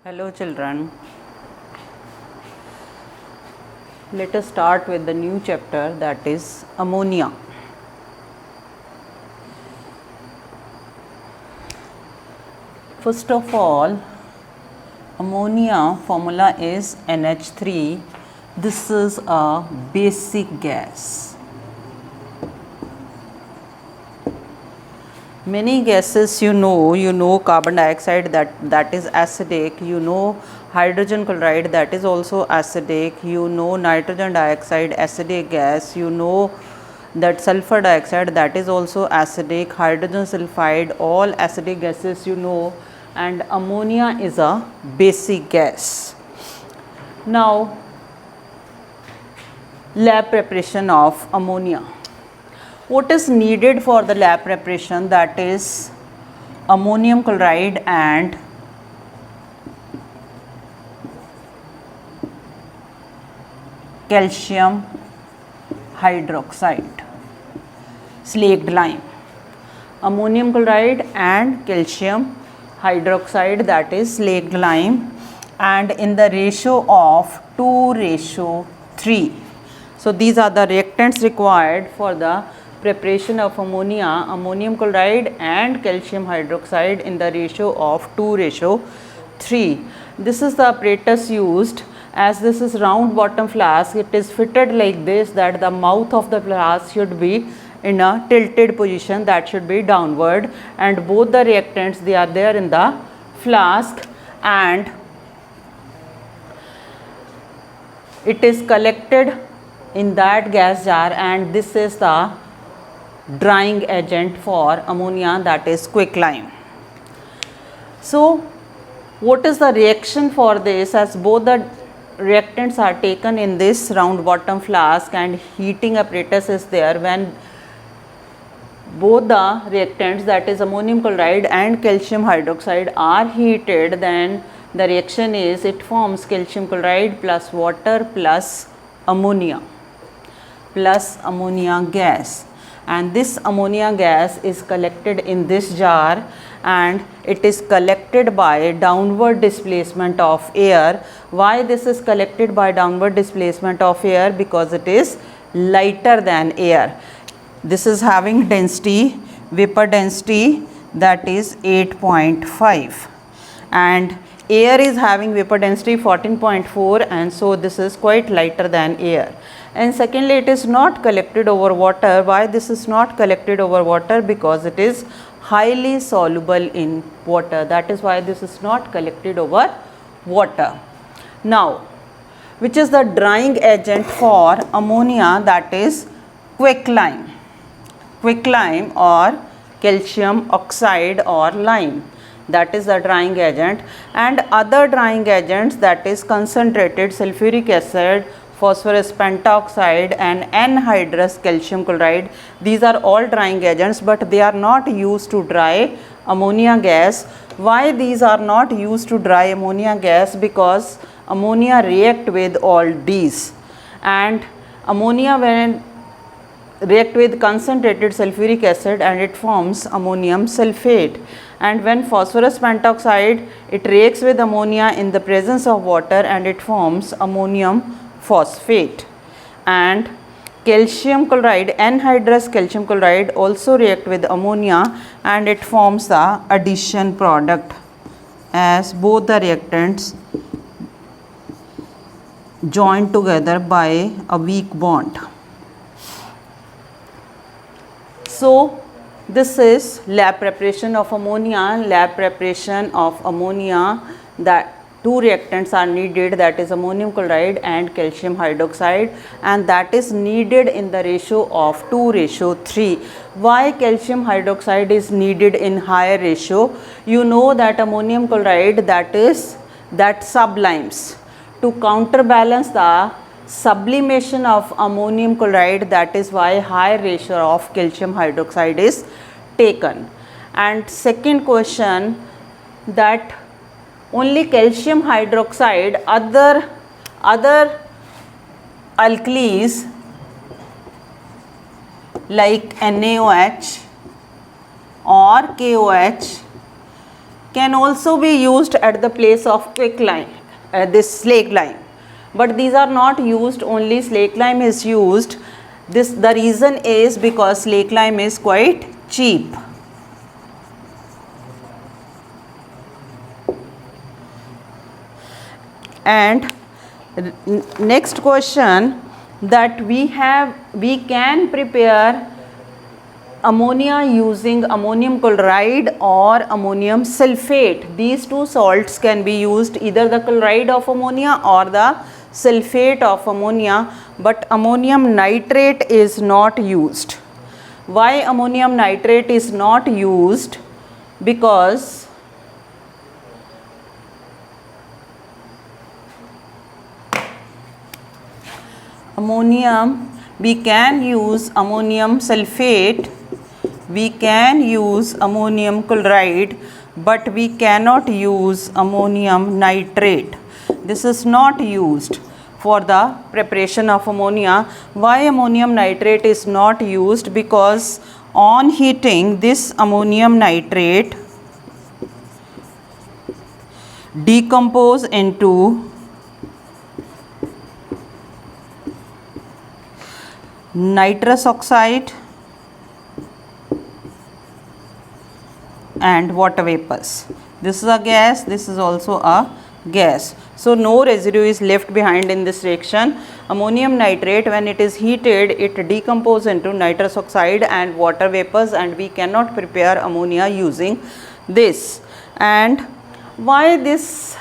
Hello children, let us start with the new chapter, that is ammonia. First of all, ammonia formula is NH3. This is a basic gas. Many gases you know carbon dioxide that is acidic, you know hydrogen chloride that is also acidic, you know nitrogen dioxide acidic gas, you know that sulfur dioxide that is also acidic, hydrogen sulfide, all acidic gases you know, and ammonia is a basic gas. Now lab preparation of ammonia. What is needed for the lab preparation? That is ammonium chloride and calcium hydroxide, slaked lime. Ammonium chloride and calcium hydroxide, that is slaked lime, and in the ratio of 2:3. So these are the reactants required for the preparation of ammonia, ammonium chloride and calcium hydroxide in the ratio of 2:3. This is the apparatus used. As this is round bottom flask, it is fitted like this, that the mouth of the flask should be in a tilted position, that should be downward, and both the reactants, they are there in the flask, and it is collected in that gas jar, and this is the drying agent for ammonia, that is quicklime. So what is the reaction for this? As both the reactants are taken in this round bottom flask and heating apparatus is there, when both the reactants, that is ammonium chloride and calcium hydroxide, are heated, then the reaction is, it forms calcium chloride plus water plus ammonia gas, and this ammonia gas is collected in this jar, and it is collected by downward displacement of air. Why this is collected by downward displacement of air? Because it is lighter than air. This is having density, vapor density, that is 8.5, and air is having vapor density 14.4, and so this is quite lighter than air. And secondly, it is not collected over water. Why this is not collected over water? Because it is highly soluble in water. That is why this is not collected over water. Now, which is the drying agent for ammonia? That is quicklime or calcium oxide or lime. That is the drying agent. And other drying agents, that is concentrated sulfuric acid, phosphorus pentoxide and anhydrous calcium chloride. These are all drying agents, but they are not used to dry ammonia gas. Why these are not used to dry ammonia gas? Because ammonia react with all these, and ammonia, when react with concentrated sulfuric acid, and it forms ammonium sulfate, and when phosphorus pentoxide, it reacts with ammonia in the presence of water, and it forms ammonium phosphate, and calcium chloride, anhydrous calcium chloride, also react with ammonia, and it forms the addition product, as both the reactants join together by a weak bond. So this is lab preparation of ammonia. That two reactants are needed, that is ammonium chloride and calcium hydroxide, and that is needed in the ratio of 2:3. Why calcium hydroxide is needed in higher ratio? You know that ammonium chloride, that sublimes. To counterbalance the sublimation of ammonium chloride, that is why high ratio of calcium hydroxide is taken. And second question, that only calcium hydroxide, other alkalis like NaOH or KOH can also be used at the place of quicklime, this slake lime, but these are not used. Only slake lime is used. This, the reason is because slake lime is quite cheap. And next question, that we can prepare ammonia using ammonium chloride or ammonium sulfate. These two salts can be used, either the chloride of ammonia or the sulfate of ammonia, but ammonium nitrate is not used. Why ammonium nitrate is not used? Because ammonium, we can use ammonium sulfate, we can use ammonium chloride, but we cannot use ammonium nitrate. This is not used for the preparation of ammonia. Why ammonium nitrate is not used? Because on heating, this ammonium nitrate decompose into nitrous oxide and water vapors. This is a gas, this is also a gas. So no residue is left behind in this reaction. Ammonium nitrate, when it is heated, it decomposes into nitrous oxide and water vapors, and we cannot prepare ammonia using this. And why this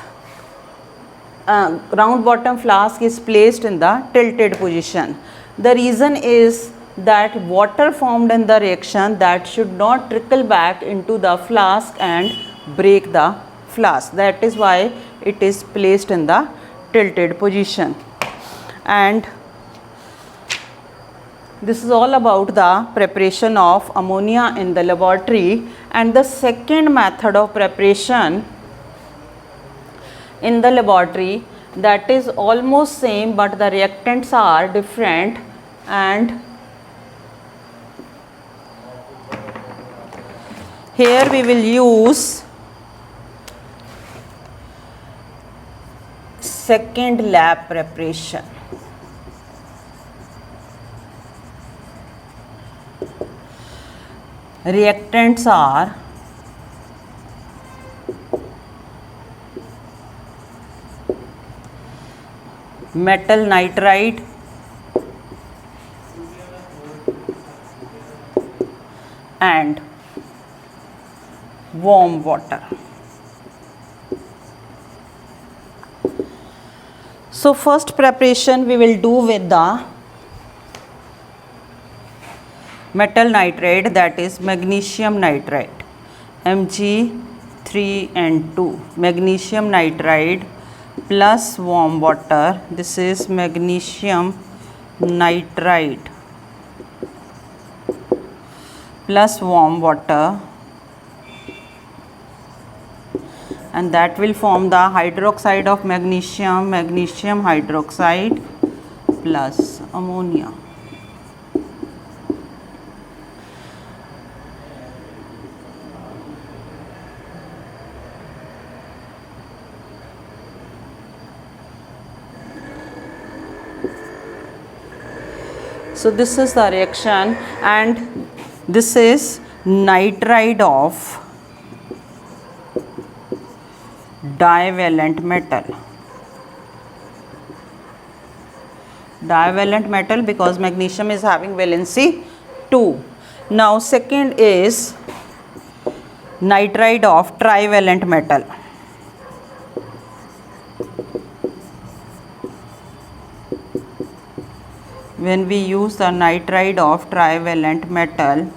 round bottom flask is placed in the tilted position? The reason is that water formed in the reaction, that should not trickle back into the flask and break the flask. That is why it is placed in the tilted position. And this is all about the preparation of ammonia in the laboratory. And the second method of preparation in the laboratory, that is almost same, but the reactants are different. And here we will use second lab preparation. Reactants are metal nitride, and warm water. So first preparation we will do with the metal nitride, that is magnesium nitride, Mg3N2, magnesium nitride plus warm water. This is magnesium nitride plus warm water, and that will form the hydroxide of magnesium, magnesium hydroxide plus ammonia. So this is the reaction, and this is nitride of divalent metal. Divalent metal because magnesium is having valency 2. Now second is nitride of trivalent metal. When we use the nitride of trivalent metal,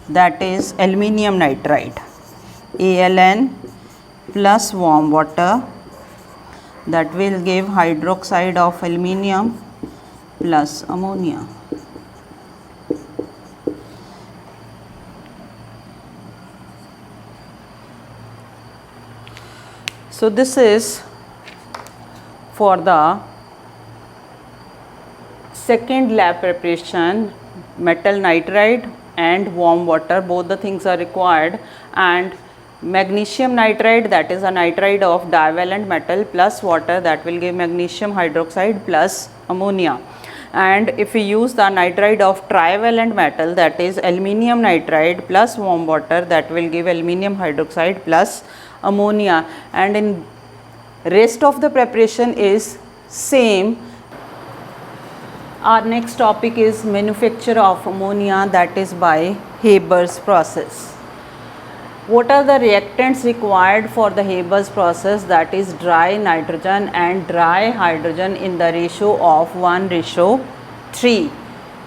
that is aluminium nitride, Al(N) plus warm water, that will give hydroxide of aluminium plus ammonia. So this is for the second lab preparation, metal nitride and warm water, both the things are required. And magnesium nitride, that is a nitride of divalent metal, plus water, that will give magnesium hydroxide plus ammonia. And if we use the nitride of trivalent metal, that is aluminium nitride plus warm water, that will give aluminium hydroxide plus ammonia. And in rest of the preparation is same. Our next topic is manufacture of ammonia, that is by Haber's process. What are the reactants required for the Haber's process? That is dry nitrogen and dry hydrogen in the ratio of 1:3,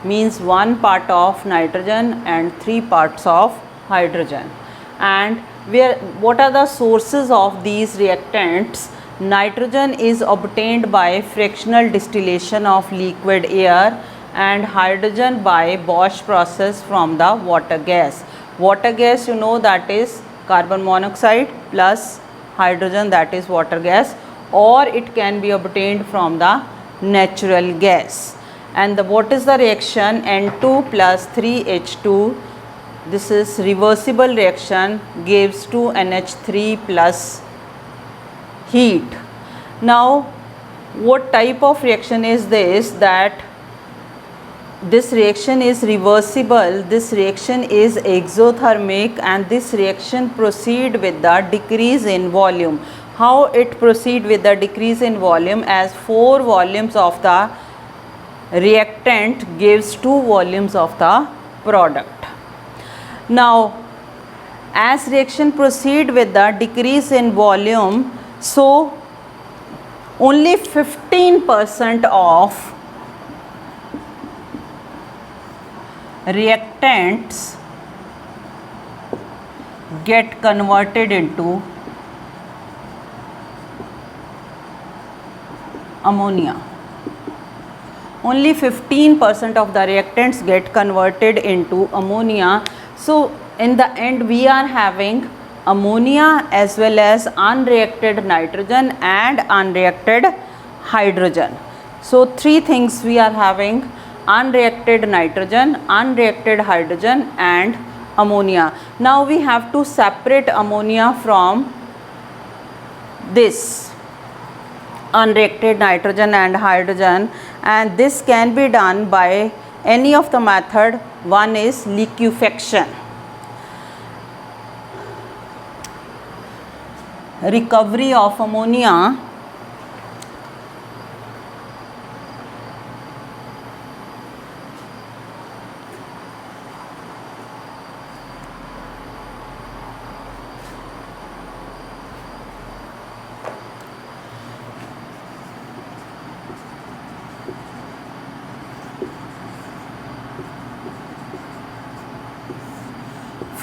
means 1 part of nitrogen and 3 parts of hydrogen. And what are the sources of these reactants? Nitrogen is obtained by fractional distillation of liquid air, and hydrogen by Bosch process from the water gas. Water gas, you know, that is carbon monoxide plus hydrogen, that is water gas, or it can be obtained from the natural gas. And what is the reaction? N2 plus 3H2, this is reversible reaction, gives 2NH3 plus heat. Now what type of reaction is this? That this reaction is reversible, this reaction is exothermic, and this reaction proceed with the decrease in volume. How it proceed with the decrease in volume? As 4 volumes of the reactant gives 2 volumes of the product. Now as reaction proceed with the decrease in volume, so only 15% of reactants get converted into ammonia. Only 15% of the reactants get converted into ammonia. So in the end we are having ammonia as well as unreacted nitrogen and unreacted hydrogen. So 3 things we are having: unreacted nitrogen, unreacted hydrogen and ammonia. Now we have to separate ammonia from this unreacted nitrogen and hydrogen, and this can be done by any of the method. One is liquefaction. Recovery of ammonia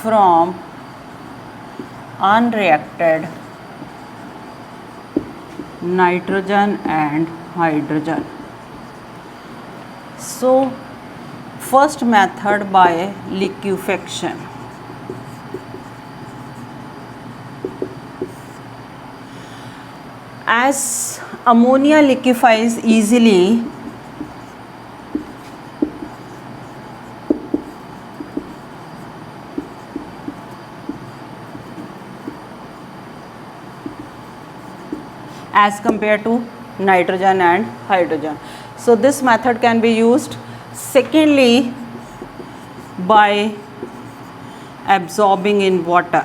from unreacted nitrogen and hydrogen. So first method by liquefaction. As ammonia liquefies easily, as compared to nitrogen and hydrogen. So this method can be used. Secondly, by absorbing in water.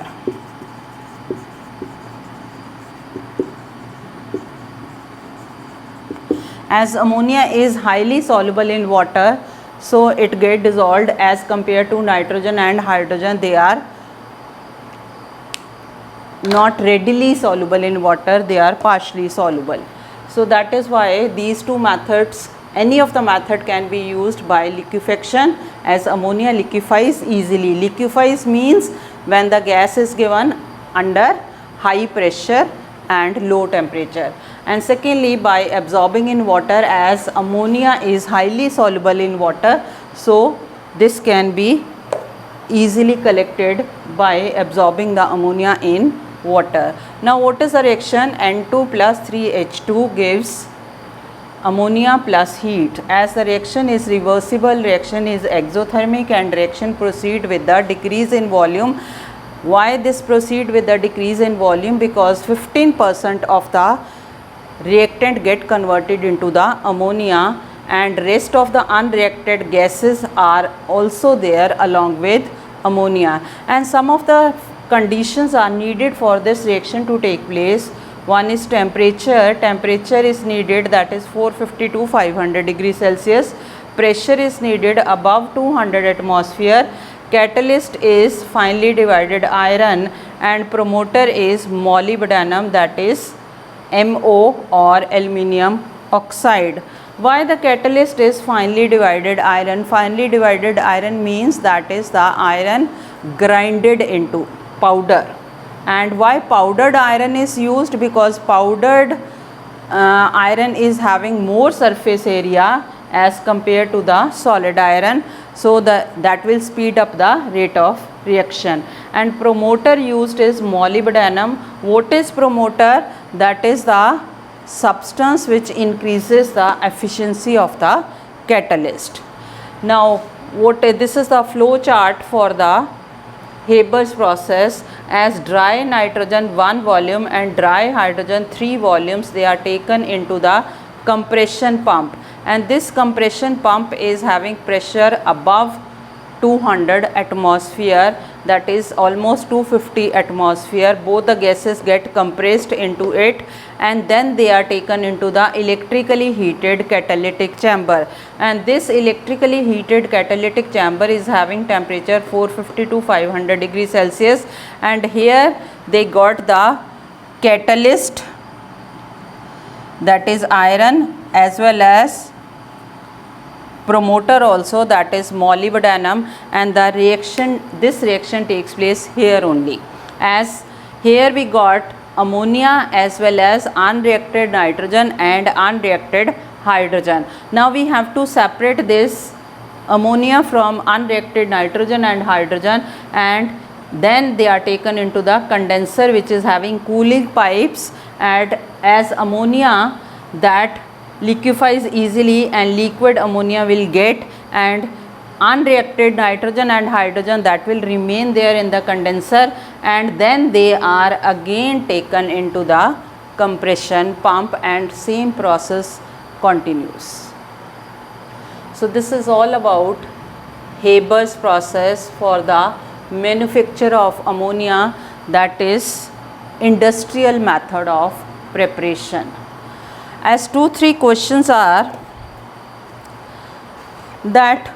As ammonia is highly soluble in water, so it get dissolved. As compared to nitrogen and hydrogen, they are not readily soluble in water, they are partially soluble. So that is why these two methods, any of the method can be used by liquefaction, as ammonia liquefies easily. Liquefies means when the gas is given under high pressure and low temperature. And secondly, by absorbing in water, as ammonia is highly soluble in water, so this can be easily collected by absorbing the ammonia in water. Now what is the reaction? N2 plus 3H2 gives ammonia plus heat. As the reaction is reversible, reaction is exothermic, and reaction proceed with the decrease in volume. Why this proceed with the decrease in volume? Because 15% of the reactant get converted into the ammonia, and rest of the unreacted gases are also there along with ammonia. And some of the conditions are needed for this reaction to take place. One is temperature. Temperature is needed, that is 450 to 500 degrees Celsius. Pressure is needed above 200 atmosphere. Catalyst is finely divided iron, and promoter is molybdenum, that is MO or aluminium oxide. Why the catalyst is finely divided iron? Finely divided iron means that is the iron grinded into powder. And why powdered iron is used? Because powdered iron is having more surface area as compared to the solid iron, so that will speed up the rate of reaction. And promoter used is molybdenum. What is promoter? That is the substance which increases the efficiency of the catalyst. Now this is the flow chart for the Haber's process. As dry nitrogen 1 volume and dry hydrogen 3 volumes, they are taken into the compression pump, and this compression pump is having pressure above 200 atmosphere, that is almost 250 atmosphere. Both the gases get compressed into it, and then they are taken into the electrically heated catalytic chamber. And this electrically heated catalytic chamber is having temperature 450 to 500 degrees Celsius, and here they got the catalyst, that is iron, as well as promoter also, that is molybdenum, and the reaction, this reaction takes place here only. As here we got ammonia as well as unreacted nitrogen and unreacted hydrogen. Now we have to separate this ammonia from unreacted nitrogen and hydrogen, and then they are taken into the condenser which is having cooling pipes, and as ammonia that liquefies easily and liquid ammonia will get, and unreacted nitrogen and hydrogen that will remain there in the condenser, and then they are again taken into the compression pump, and same process continues. So this is all about Haber's process for the manufacture of ammonia, that is industrial method of preparation. As 2-3 questions are that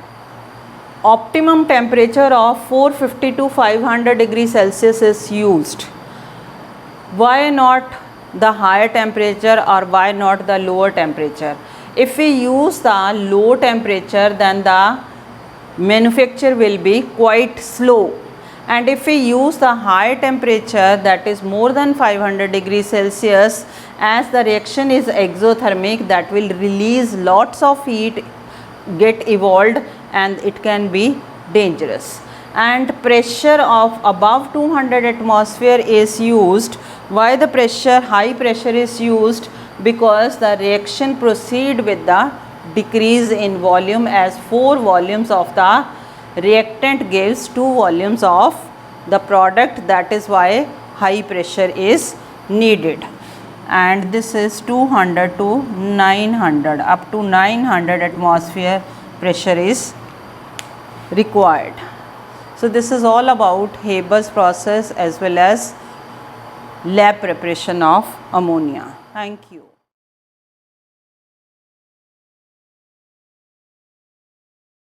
optimum temperature of 450 to 500 degrees Celsius is used. Why not the higher temperature, or why not the lower temperature? If we use the low temperature, then the manufacture will be quite slow, and if we use the high temperature, that is more than 500 degrees Celsius, as the reaction is exothermic, that will release lots of heat, get evolved, and it can be dangerous. And pressure of above 200 atmosphere is used. Why the pressure, high pressure is used? Because the reaction proceed with the decrease in volume, as 4 volumes of the reactant gives 2 volumes of the product. That is why high pressure is needed. And this is 200 to 900, up to 900 atmosphere pressure is required. So this is all about Haber's process as well as lab preparation of ammonia. Thank you.